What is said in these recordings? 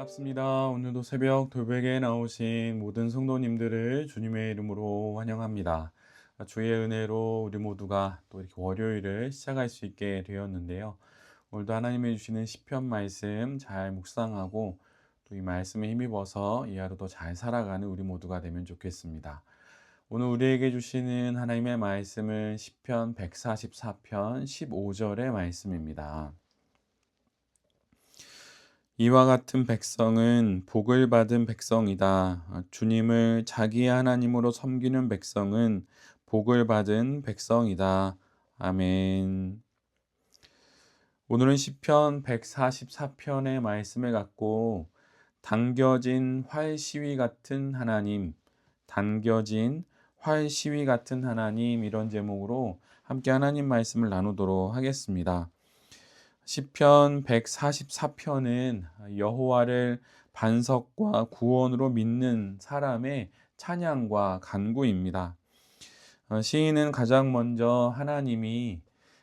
반갑습니다. 오늘도 새벽 돌베개에 나오신 모든 성도님들을 주님의 이름으로 환영합니다. 주의 은혜로 우리 모두가 또 이렇게 월요일을 시작할 수 있게 되었는데요. 오늘도 하나님이 주시는 시편 말씀 잘 묵상하고 또 이 말씀에 힘입어서 이 하루도 잘 살아가는 우리 모두가 되면 좋겠습니다. 오늘 우리에게 주시는 하나님의 말씀은 시편 144편 15절의 말씀입니다. 이와 같은 백성은 복을 받은 백성이다. 주님을 자기의 하나님으로 섬기는 백성은 복을 받은 백성이다. 아멘. 오늘은 시편 144편의 말씀을 갖고 당겨진 활시위 같은 하나님, 당겨진 활시위 같은 하나님 이런 제목으로 함께 하나님 말씀을 나누도록 하겠습니다. 시편 144편은 여호와를 반석과 구원으로 믿는 사람의 찬양과 간구입니다. 시인은 가장 먼저 하나님이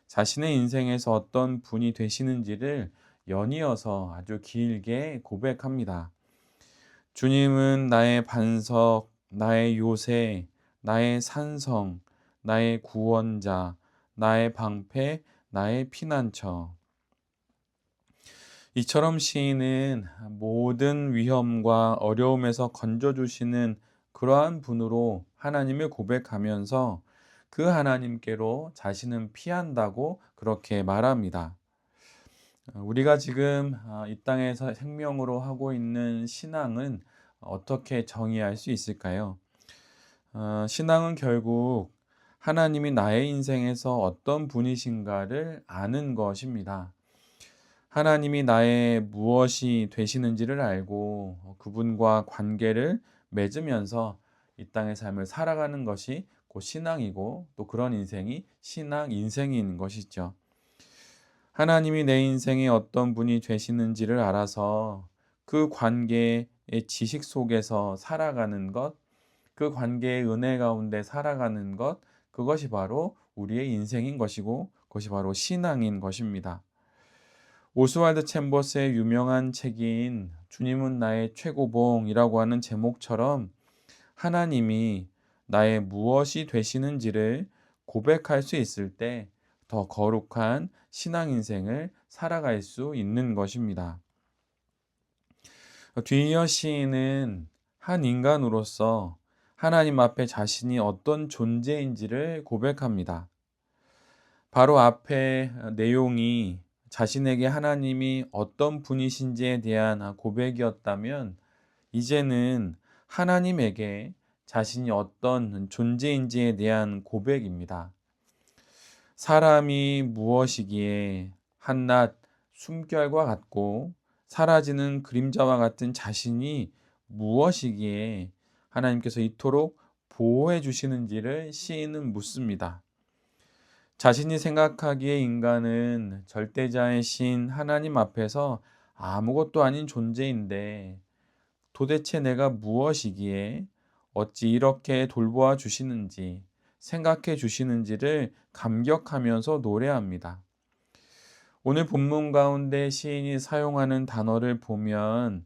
자신의 인생에서 어떤 분이 되시는지를 연이어서 아주 길게 고백합니다. 주님은 나의 반석, 나의 요새, 나의 산성, 나의 구원자, 나의 방패, 나의 피난처. 이처럼 시인은 모든 위험과 어려움에서 건져주시는 그러한 분으로 하나님을 고백하면서 그 하나님께로 자신은 피한다고 그렇게 말합니다. 우리가 지금 이 땅에서 생명으로 하고 있는 신앙은 어떻게 정의할 수 있을까요? 신앙은 결국 하나님이 나의 인생에서 어떤 분이신가를 아는 것입니다. 하나님이 나의 무엇이 되시는지를 알고 그분과 관계를 맺으면서 이 땅의 삶을 살아가는 것이 곧 신앙이고 또 그런 인생이 신앙 인생인 것이죠. 하나님이 내 인생에 어떤 분이 되시는지를 알아서 그 관계의 지식 속에서 살아가는 것, 그 관계의 은혜 가운데 살아가는 것, 그것이 바로 우리의 인생인 것이고 그것이 바로 신앙인 것입니다. 오스왈드 챔버스의 유명한 책인 주님은 나의 최고봉이라고 하는 제목처럼 하나님이 나의 무엇이 되시는지를 고백할 수 있을 때 더 거룩한 신앙 인생을 살아갈 수 있는 것입니다. 뒤이어 시인은 한 인간으로서 하나님 앞에 자신이 어떤 존재인지를 고백합니다. 바로 앞에 내용이 자신에게 하나님이 어떤 분이신지에 대한 고백이었다면 이제는 하나님에게 자신이 어떤 존재인지에 대한 고백입니다. 사람이 무엇이기에 한낱 숨결과 같고 사라지는 그림자와 같은 자신이 무엇이기에 하나님께서 이토록 보호해 주시는지를 시인은 묻습니다. 자신이 생각하기에 인간은 절대자이신 하나님 앞에서 아무것도 아닌 존재인데 도대체 내가 무엇이기에 어찌 이렇게 돌보아 주시는지 생각해 주시는지를 감격하면서 노래합니다. 오늘 본문 가운데 시인이 사용하는 단어를 보면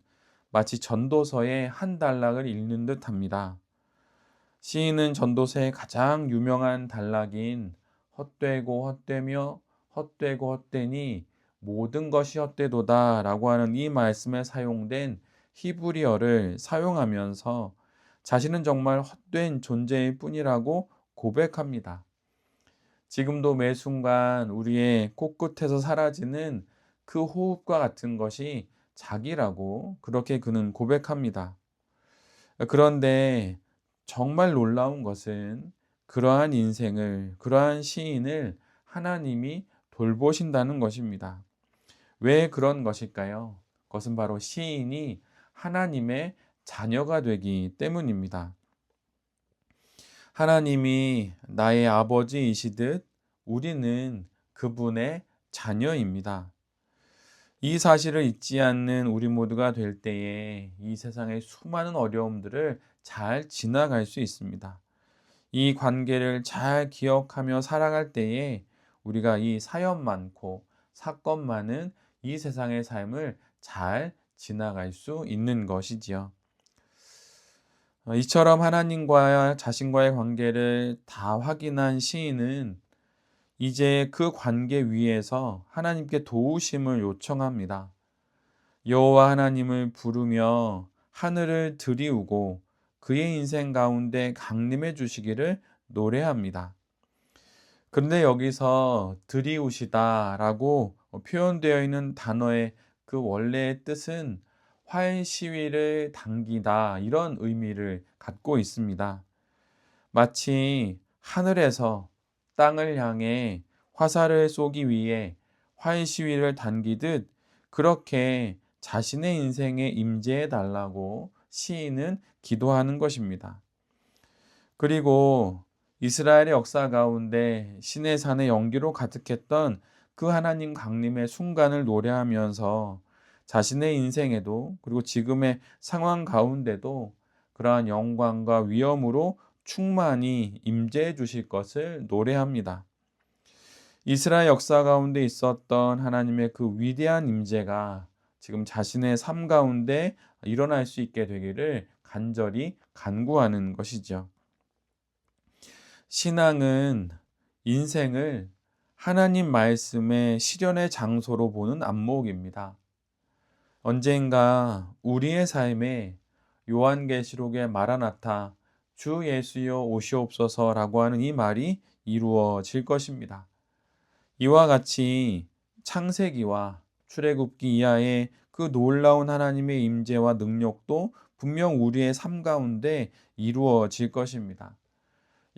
마치 전도서의 한 단락을 읽는 듯 합니다. 시인은 전도서의 가장 유명한 단락인 헛되고 헛되며 헛되고 헛되니 모든 것이 헛되도다 라고 하는 이 말씀에 사용된 히브리어를 사용하면서 자신은 정말 헛된 존재일 뿐이라고 고백합니다. 지금도 매 순간 우리의 코끝에서 사라지는 그 호흡과 같은 것이 자기라고 그렇게 그는 고백합니다. 그런데 정말 놀라운 것은 그러한 인생을, 그러한 시인을 하나님이 돌보신다는 것입니다. 왜 그런 것일까요? 그것은 바로 시인이 하나님의 자녀가 되기 때문입니다. 하나님이 나의 아버지이시듯 우리는 그분의 자녀입니다. 이 사실을 잊지 않는 우리 모두가 될 때에 이 세상의 수많은 어려움들을 잘 지나갈 수 있습니다. 이 관계를 잘 기억하며 살아갈 때에 우리가 이 사연 많고 사건 많은 이 세상의 삶을 잘 지나갈 수 있는 것이지요. 이처럼 하나님과 자신과의 관계를 다 확인한 시인은 이제 그 관계 위에서 하나님께 도우심을 요청합니다. 여호와 하나님을 부르며 하늘을 들이우고 그의 인생 가운데 강림해 주시기를 노래합니다. 그런데 여기서 들이우시다라고 표현되어 있는 단어의 그 원래의 뜻은 활 시위를 당기다 이런 의미를 갖고 있습니다. 마치 하늘에서 땅을 향해 화살을 쏘기 위해 활 시위를 당기듯 그렇게 자신의 인생에 임재해 달라고 시인은 기도하는 것입니다. 그리고 이스라엘의 역사 가운데 시내산의 연기로 가득했던 그 하나님 강림의 순간을 노래하면서 자신의 인생에도 그리고 지금의 상황 가운데도 그러한 영광과 위엄으로 충만히 임재해 주실 것을 노래합니다. 이스라엘 역사 가운데 있었던 하나님의 그 위대한 임재가 지금 자신의 삶 가운데 일어날 수 있게 되기를 간절히 간구하는 것이죠. 신앙은 인생을 하나님 말씀의 실현의 장소로 보는 안목입니다. 언젠가 우리의 삶에 요한계시록의 마라나타 주 예수여 오시옵소서라고 하는 이 말이 이루어질 것입니다. 이와 같이 창세기와 출애굽기 이하의 그 놀라운 하나님의 임재와 능력도 분명 우리의 삶 가운데 이루어질 것입니다.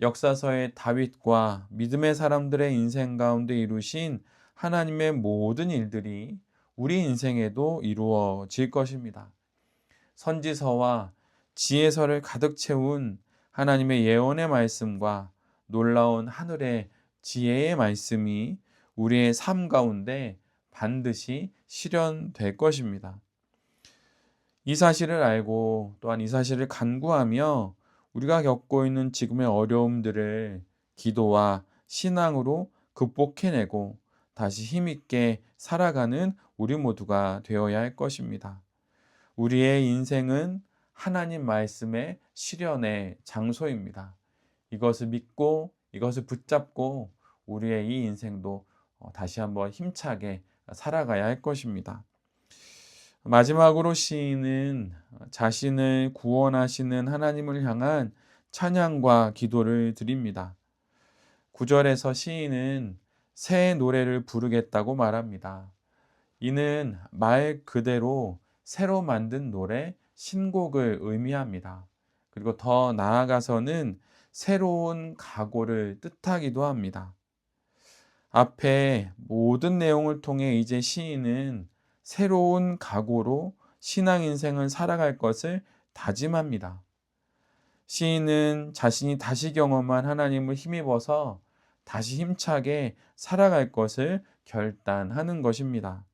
역사서의 다윗과 믿음의 사람들의 인생 가운데 이루신 하나님의 모든 일들이 우리 인생에도 이루어질 것입니다. 선지서와 지혜서를 가득 채운 하나님의 예언의 말씀과 놀라운 하늘의 지혜의 말씀이 우리의 삶 가운데 반드시 실현될 것입니다. 이 사실을 알고 또한 이 사실을 간구하며 우리가 겪고 있는 지금의 어려움들을 기도와 신앙으로 극복해내고 다시 힘있게 살아가는 우리 모두가 되어야 할 것입니다. 우리의 인생은 하나님 말씀의 실현의 장소입니다. 이것을 믿고 이것을 붙잡고 우리의 이 인생도 다시 한번 힘차게 살아가야 할 것입니다. 마지막으로 시인은 자신을 구원하시는 하나님을 향한 찬양과 기도를 드립니다. 9절에서 시인은 새 노래를 부르겠다고 말합니다. 이는 말 그대로 새로 만든 노래, 신곡을 의미합니다. 그리고 더 나아가서는 새로운 각오를 뜻하기도 합니다. 앞에 모든 내용을 통해 이제 시인은 새로운 각오로 신앙 인생을 살아갈 것을 다짐합니다. 시인은 자신이 다시 경험한 하나님을 힘입어서 다시 힘차게 살아갈 것을 결단하는 것입니다.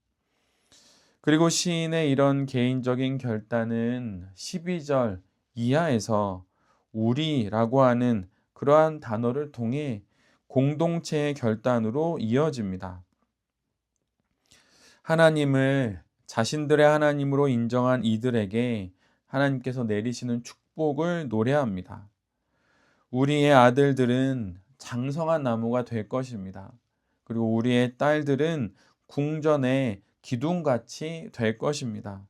그리고 시인의 이런 개인적인 결단은 12절 이하에서 우리라고 하는 그러한 단어를 통해 공동체의 결단으로 이어집니다. 하나님을 자신들의 하나님으로 인정한 이들에게 하나님께서 내리시는 축복을 노래합니다. 우리의 아들들은 장성한 나무가 될 것입니다. 그리고 우리의 딸들은 궁전의 기둥같이 될 것입니다.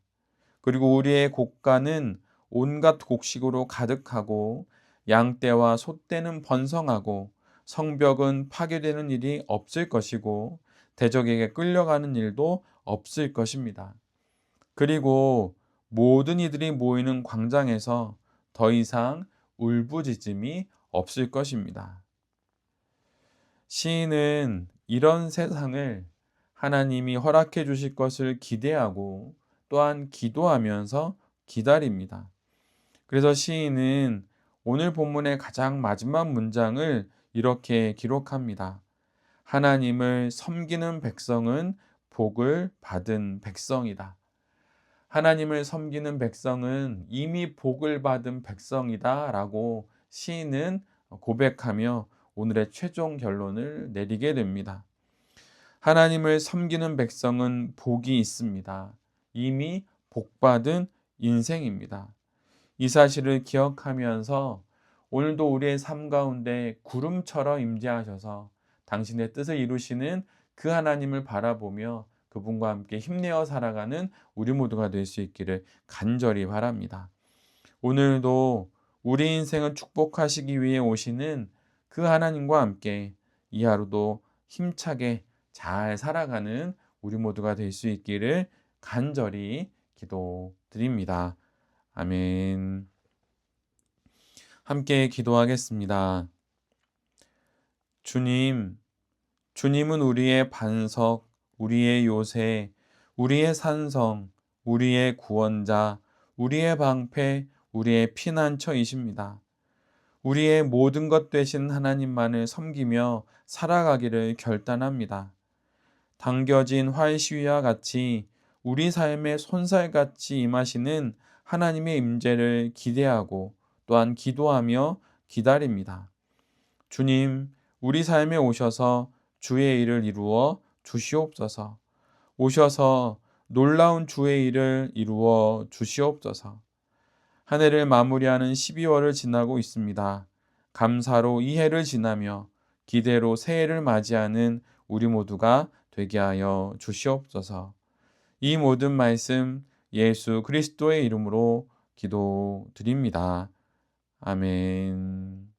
그리고 우리의 곡간은 온갖 곡식으로 가득하고 양떼와 소떼는 번성하고 성벽은 파괴되는 일이 없을 것이고 대적에게 끌려가는 일도 없을 것입니다. 그리고 모든 이들이 모이는 광장에서 더 이상 울부짖음이 없을 것입니다. 시인은 이런 세상을 하나님이 허락해 주실 것을 기대하고 또한 기도하면서 기다립니다. 그래서 시인은 오늘 본문의 가장 마지막 문장을 이렇게 기록합니다. 하나님을 섬기는 백성은 복을 받은 백성이다. 하나님을 섬기는 백성은 이미 복을 받은 백성이다 라고 시인은 고백하며 오늘의 최종 결론을 내리게 됩니다. 하나님을 섬기는 백성은 복이 있습니다. 이미 복받은 인생입니다. 이 사실을 기억하면서 오늘도 우리의 삶 가운데 구름처럼 임재하셔서 당신의 뜻을 이루시는 그 하나님을 바라보며 그분과 함께 힘내어 살아가는 우리 모두가 될 수 있기를 간절히 바랍니다. 오늘도 우리 인생을 축복하시기 위해 오시는 그 하나님과 함께 이 하루도 힘차게 잘 살아가는 우리 모두가 될 수 있기를 간절히 기도드립니다. 아멘. 함께 기도하겠습니다. 주님, 주님은 우리의 반석, 우리의 요새, 우리의 산성, 우리의 구원자, 우리의 방패, 우리의 피난처이십니다. 우리의 모든 것 되신 하나님만을 섬기며 살아가기를 결단합니다. 당겨진 활시위와 같이 우리 삶에 손살같이 임하시는 하나님의 임재를 기대하고 또한 기도하며 기다립니다. 주님, 우리 삶에 오셔서 주의 일을 이루어 주시옵소서. 오셔서 놀라운 주의 일을 이루어 주시옵소서. 한 해를 마무리하는 12월을 지나고 있습니다. 감사로 이 해를 지나며 기대로 새해를 맞이하는 우리 모두가 되게 하여 주시옵소서. 이 모든 말씀 예수 그리스도의 이름으로 기도드립니다. 아멘.